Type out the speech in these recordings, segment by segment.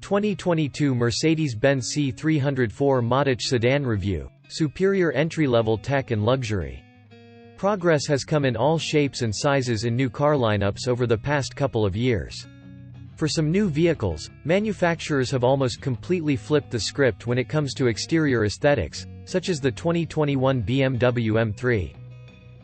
2022 Mercedes-Benz C300 4Matic Sedan Review. Superior entry-level tech and luxury. Progress has come in all shapes and sizes in new car lineups over the past couple of years. For some new vehicles, manufacturers have almost completely flipped the script when it comes to exterior aesthetics, such as the 2021 BMW M3.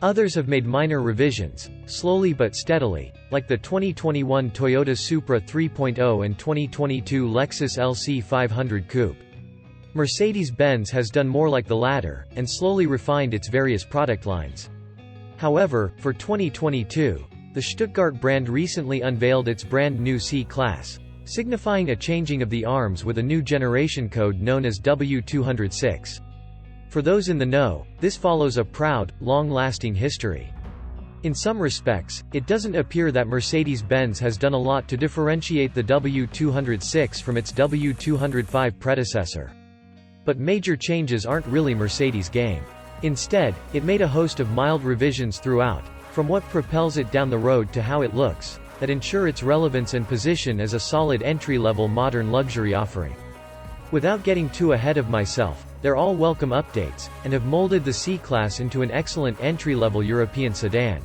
Others have made minor revisions, slowly but steadily, like the 2021 Toyota Supra 3.0 and 2022 Lexus LC 500 Coupe. Mercedes-Benz has done more like the latter, and slowly refined its various product lines. However, for 2022, the Stuttgart brand recently unveiled its brand new C-Class, signifying a changing of the arms with a new generation code known as W206. For those in the know, this follows a proud, long-lasting history. In some respects, it doesn't appear that Mercedes-Benz has done a lot to differentiate the W206 from its W205 predecessor. But major changes aren't really Mercedes' game. Instead, it made a host of mild revisions throughout, from what propels it down the road to how it looks, that ensure its relevance and position as a solid entry-level modern luxury offering. Without getting too ahead of myself, they're all welcome updates, and have molded the C-Class into an excellent entry-level European sedan.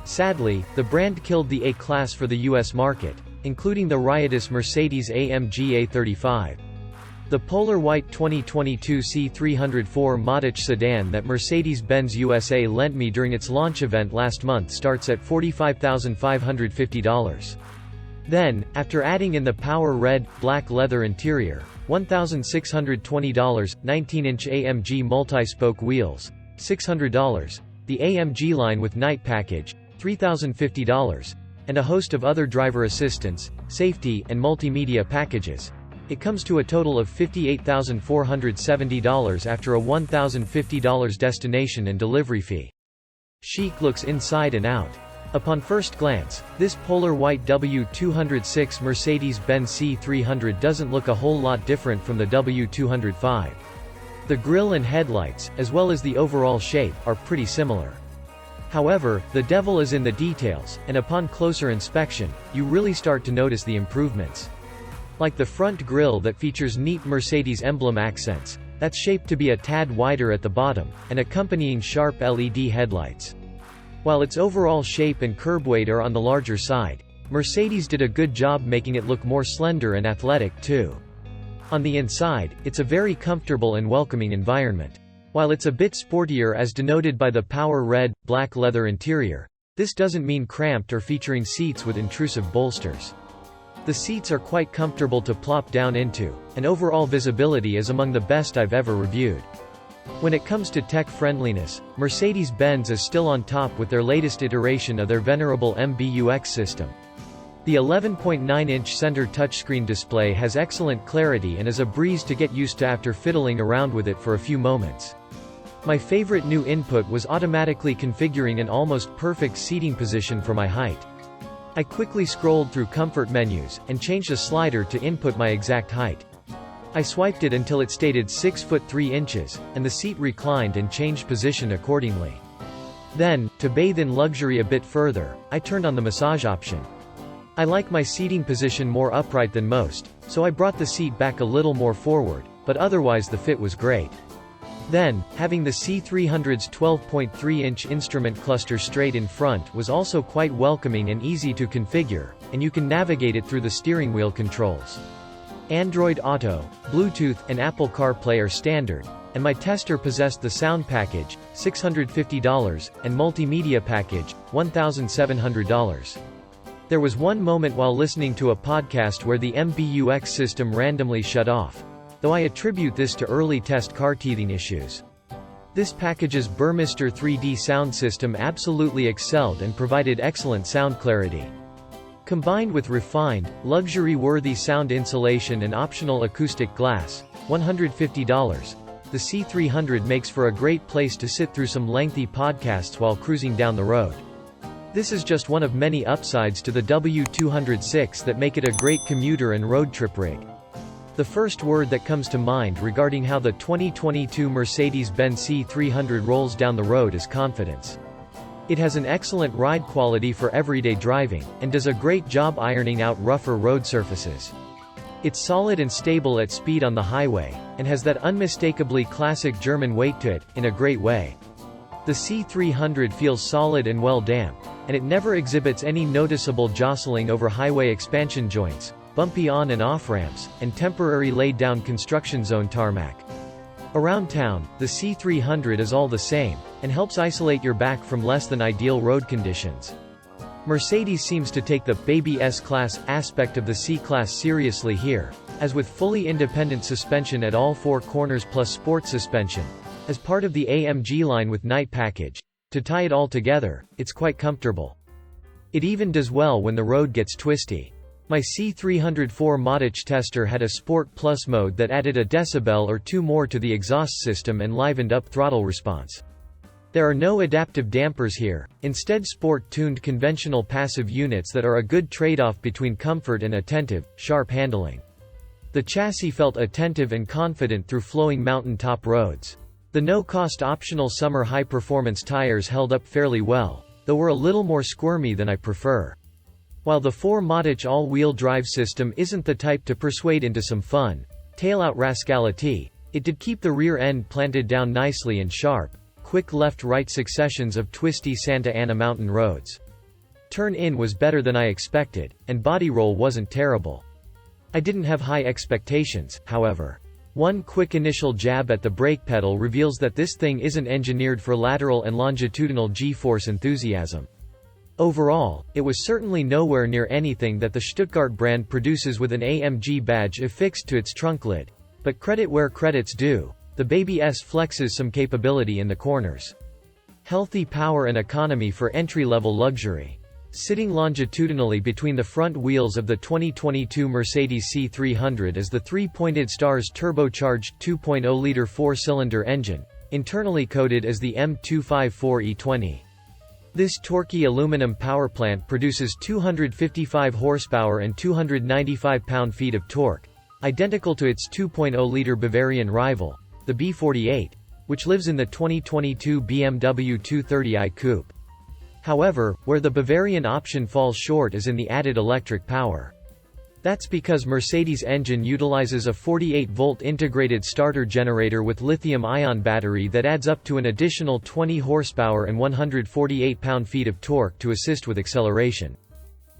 Sadly, the brand killed the A-Class for the US market, including the riotous Mercedes-AMG A35. The polar white 2022 C300 4Matic Sedan that Mercedes-Benz USA lent me during its launch event last month starts at $45,550. Then, after adding in the power red, black leather interior, $1,620, 19-inch AMG multi-spoke wheels, $600, the AMG line with night package, $3,050, and a host of other driver assistance, safety, and multimedia packages, it comes to a total of $58,470 after a $1,050 destination and delivery fee. Chic looks inside and out. Upon first glance, this polar white W206 Mercedes-Benz C300 doesn't look a whole lot different from the W205. The grille and headlights, as well as the overall shape, are pretty similar. However, the devil is in the details, and upon closer inspection, you really start to notice the improvements. Like the front grille that features neat Mercedes emblem accents, that's shaped to be a tad wider at the bottom, and accompanying sharp LED headlights. While its overall shape and curb weight are on the larger side, Mercedes did a good job making it look more slender and athletic too. On the inside, it's a very comfortable and welcoming environment. While it's a bit sportier as denoted by the power red, black leather interior, this doesn't mean cramped or featuring seats with intrusive bolsters. The seats are quite comfortable to plop down into, and overall visibility is among the best I've ever reviewed. When it comes to tech friendliness, Mercedes-Benz is still on top with their latest iteration of their venerable MBUX system. The 11.9-inch center touchscreen display has excellent clarity and is a breeze to get used to after fiddling around with it for a few moments. My favorite new input was automatically configuring an almost perfect seating position for my height. I quickly scrolled through comfort menus, and changed a slider to input my exact height. I swiped it until it stated 6 foot 3 inches, and the seat reclined and changed position accordingly. Then, to bathe in luxury a bit further, I turned on the massage option. I like my seating position more upright than most, so I brought the seat back a little more forward, but otherwise the fit was great. Then, having the C300's 12.3-inch instrument cluster straight in front was also quite welcoming and easy to configure, and you can navigate it through the steering wheel controls. Android Auto, Bluetooth, and Apple CarPlay are standard, and my tester possessed the sound package, $650, and multimedia package, $1,700. There was one moment while listening to a podcast where the MBUX system randomly shut off, though I attribute this to early test car teething issues. This package's Burmester 3D sound system absolutely excelled and provided excellent sound clarity. Combined with refined, luxury-worthy sound insulation and optional acoustic glass, $150, the C300 makes for a great place to sit through some lengthy podcasts while cruising down the road. This is just one of many upsides to the W206 that make it a great commuter and road trip rig. The first word that comes to mind regarding how the 2022 Mercedes-Benz C300 rolls down the road is confidence. It has an excellent ride quality for everyday driving, and does a great job ironing out rougher road surfaces. It's solid and stable at speed on the highway, and has that unmistakably classic German weight to it, in a great way. The C300 feels solid and well damped, and it never exhibits any noticeable jostling over highway expansion joints, bumpy on and off ramps, and temporary laid-down construction zone tarmac. Around town, the C300 is all the same, and helps isolate your back from less than ideal road conditions. Mercedes seems to take the «baby S-Class» aspect of the C-Class seriously here, as with fully independent suspension at all four corners plus sport suspension, as part of the AMG line with night package. To tie it all together, it's quite comfortable. It even does well when the road gets twisty. My C300 4Matic tester had a Sport Plus mode that added a decibel or two more to the exhaust system and livened up throttle response. There are no adaptive dampers here, instead sport-tuned conventional passive units that are a good trade-off between comfort and attentive, sharp handling. The chassis felt attentive and confident through flowing mountain-top roads. The no-cost optional summer high-performance tires held up fairly well, though were a little more squirmy than I prefer. While the 4Matic all-wheel drive system isn't the type to persuade into some fun, tail-out rascality, it did keep the rear end planted down nicely and sharp, quick left-right successions of twisty Santa Ana mountain roads. Turn-in was better than I expected, and body roll wasn't terrible. I didn't have high expectations, however. One quick initial jab at the brake pedal reveals that this thing isn't engineered for lateral and longitudinal G-force enthusiasm. Overall, it was certainly nowhere near anything that the Stuttgart brand produces with an AMG badge affixed to its trunk lid. But credit where credit's due. The Baby S flexes some capability in the corners. Healthy power and economy for entry-level luxury. Sitting longitudinally between the front wheels of the 2022 Mercedes C300 is the three-pointed Stars turbocharged 2.0-liter four-cylinder engine, internally coded as the M254E20. This torquey aluminum powerplant produces 255 horsepower and 295 pound-feet of torque, identical to its 2.0-liter Bavarian rival, the B48, which lives in the 2022 BMW 230i Coupe. However, where the Bavarian option falls short is in the added electric power. That's because Mercedes' engine utilizes a 48-volt integrated starter generator with lithium-ion battery that adds up to an additional 20 horsepower and 148 pound-feet of torque to assist with acceleration.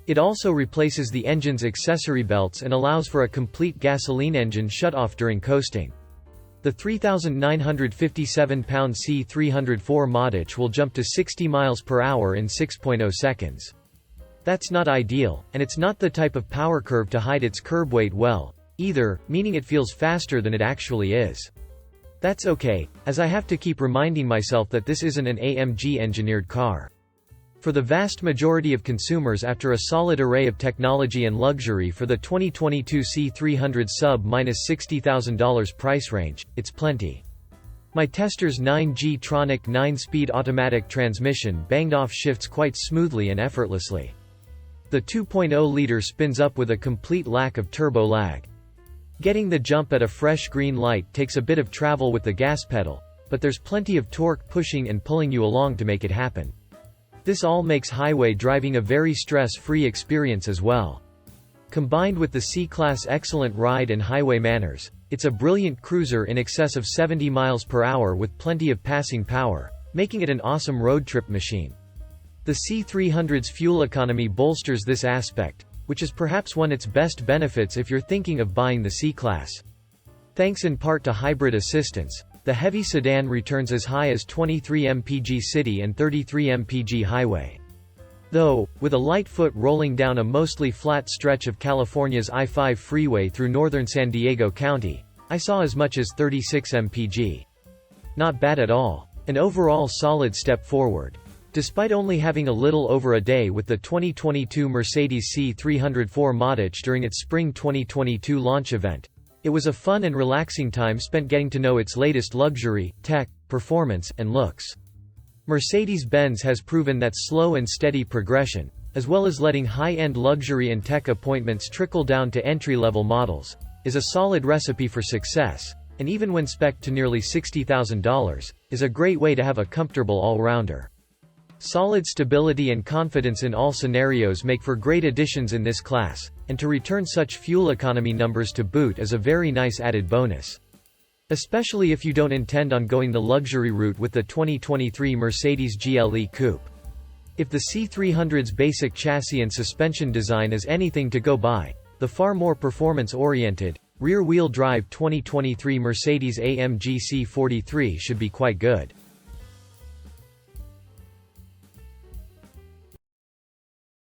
It also replaces the engine's accessory belts and allows for a complete gasoline engine shut-off during coasting. The 3,957-pound C300 4Matic will jump to 60 miles per hour in 6.0 seconds. That's not ideal, and it's not the type of power curve to hide its curb weight well, either, meaning it feels faster than it actually is. That's okay, as I have to keep reminding myself that this isn't an AMG-engineered car. For the vast majority of consumers after a solid array of technology and luxury for the 2022 C300 sub-$60,000 price range, it's plenty. My tester's 9G Tronic 9-speed automatic transmission banged off shifts quite smoothly and effortlessly. The 2.0-liter spins up with a complete lack of turbo lag. Getting the jump at a fresh green light takes a bit of travel with the gas pedal, but there's plenty of torque pushing and pulling you along to make it happen. This all makes highway driving a very stress-free experience as well. Combined with the C-Class' excellent ride and highway manners, it's a brilliant cruiser in excess of 70 miles per hour with plenty of passing power, making it an awesome road trip machine. The C300's fuel economy bolsters this aspect, which is perhaps one of its best benefits if you're thinking of buying the C-Class. Thanks in part to hybrid assistance, the heavy sedan returns as high as 23 mpg city and 33 mpg highway. Though, with a light foot rolling down a mostly flat stretch of California's I-5 freeway through northern San Diego County, I saw as much as 36 mpg. Not bad at all. An overall solid step forward. Despite only having a little over a day with the 2022 Mercedes C300 4Matic during its spring 2022 launch event, it was a fun and relaxing time spent getting to know its latest luxury, tech, performance, and looks. Mercedes-Benz has proven that slow and steady progression, as well as letting high-end luxury and tech appointments trickle down to entry-level models, is a solid recipe for success, and even when spec'd to nearly $60,000, is a great way to have a comfortable all-rounder. Solid stability and confidence in all scenarios make for great additions in this class, and to return such fuel economy numbers to boot is a very nice added bonus. Especially if you don't intend on going the luxury route with the 2023 Mercedes GLE Coupe. If the C300's basic chassis and suspension design is anything to go by, the far more performance-oriented, rear-wheel drive 2023 Mercedes-AMG C43 should be quite good.